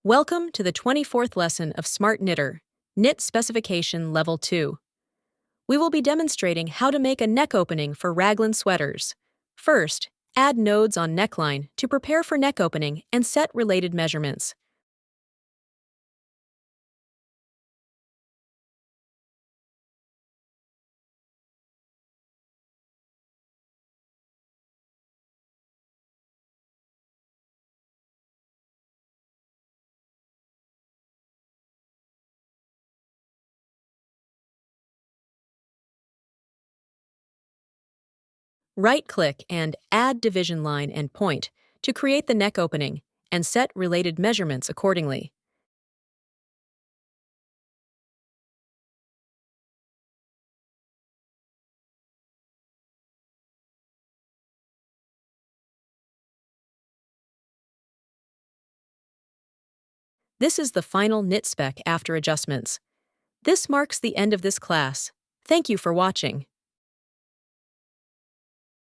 Welcome to the 24th lesson of SmartKnitter, Knit Specification Level 2. We will be demonstrating how to make a neck opening for Raglan sweaters. First, add nodes on neckline to prepare for neck opening and set related measurements. Right-click and Add Division Line and Point to create the neck opening and set related measurements accordingly. This is the final knit spec after adjustments. This marks the end of this class. Thank you for watching.